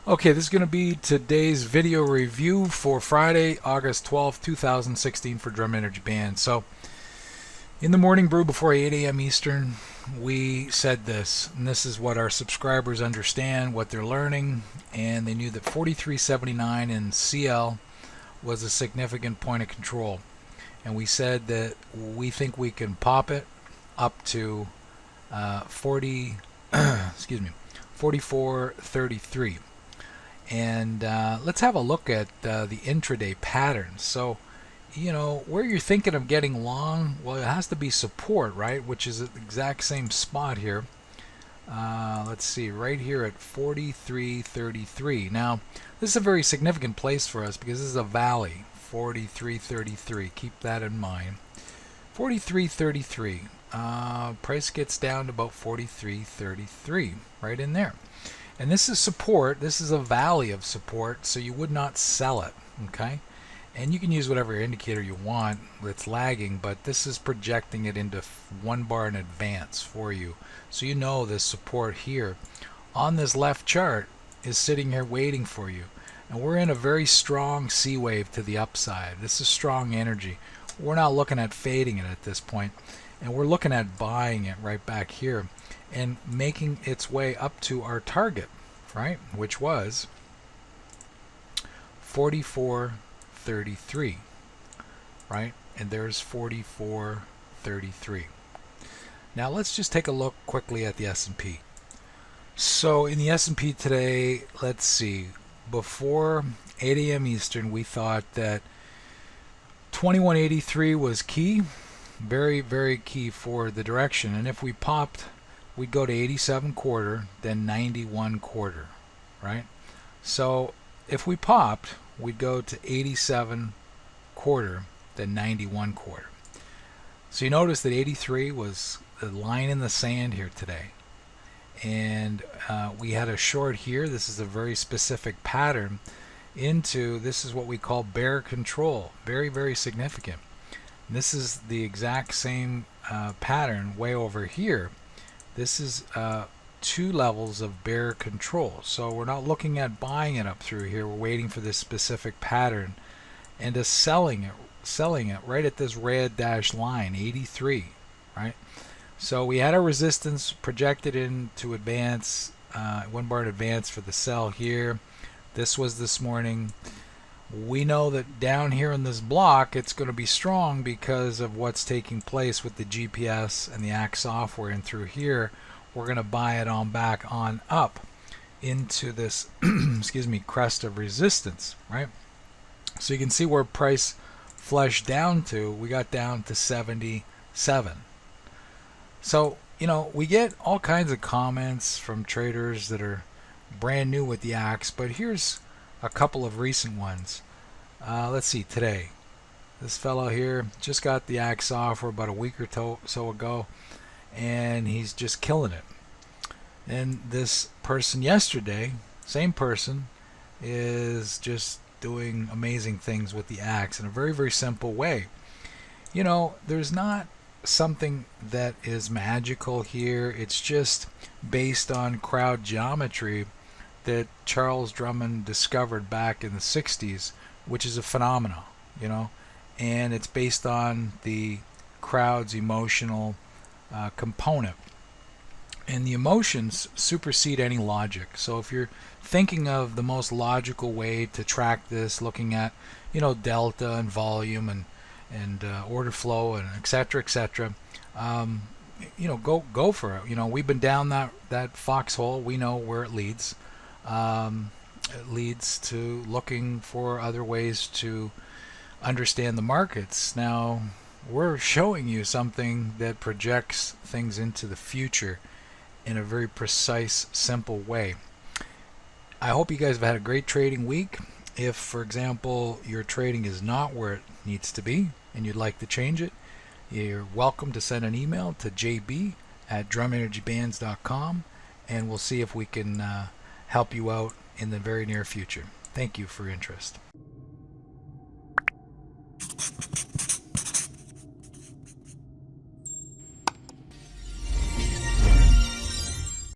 Okay, this is going to be today's video review for Friday, August 12th, 2016 for Drum Energy Band. So, in the morning brew before 8 a.m. Eastern, we said this, and this is what our subscribers understand, what they're learning, and they knew that 4379 in CL was a significant point of control. And we said that we think we can pop it up to 44.33. And let's have a look at the intraday patterns. So, where you're thinking of getting long, well, it has to be support, right? Which is at the exact same spot here. Let's see, right here at 43.33. Now, this is a very significant place for us because this is a valley, 43.33. Keep that in mind. 43.33. Price gets down to about 43.33, right in there. And this is support. This is a valley of support, so you would not sell it, okay? And you can use whatever indicator you want that's lagging, but this is projecting it into one bar in advance for you. So you know this support here on this left chart is sitting here waiting for you. And we're in a very strong C wave to the upside. This is strong energy. We're not looking at fading it at this point, and we're looking at buying it right back here and making its way up to our target, right, which was 44.33, right? And there's 44.33. Now let's just take a look quickly at the S&P. So in the S&P today, let's see, before 8 a.m. Eastern, we thought that 2183 was key, very, very key for the direction. And if we popped, we'd go to 87.25, then 91.25, right? So if we popped, we'd go to 87.25, then 91.25. So you notice that 83 was the line in the sand here today. And we had a short here. This is a very specific pattern into, this is what we call bear control. Very, very significant. And this is the exact same pattern way over here. This is two levels of bear control. So we're not looking at buying it up through here. We're waiting for this specific pattern and just selling it right at this red dashed line, 83, right? So we had a resistance projected into advance, one bar in advance for the sell here. This was this morning. We know that down here in this block it's going to be strong because of what's taking place with the GPS and the ACT software, and through here we're going to buy it on back on up into this excuse me, crest of resistance, right? So you can see where price flushed down to. We got down to 77. So we get all kinds of comments from traders that are brand new with the ACTs, but here's a couple of recent ones. Let's see, today this fellow here just got the ACT software about a week or so ago, and he's just killing it. And this person yesterday, same person, is just doing amazing things with the ACTs in a very, very simple way. There's not something that is magical here. It's just based on crowd geometry that Charles Drummond discovered back in the 60s, which is a phenomenon, and it's based on the crowd's emotional component. And the emotions supersede any logic. So if you're thinking of the most logical way to track this, looking at, delta and volume and order flow and et cetera, go for it. We've been down that foxhole. We know where it leads. It leads to looking for other ways to understand the markets. Now, we're showing you something that projects things into the future in a very precise, simple way. I hope you guys have had a great trading week. If, for example, your trading is not where it needs to be and you'd like to change it, you're welcome to send an email to jb@drumenergybands.com, and we'll see if we can help you out in the very near future. Thank you for your interest.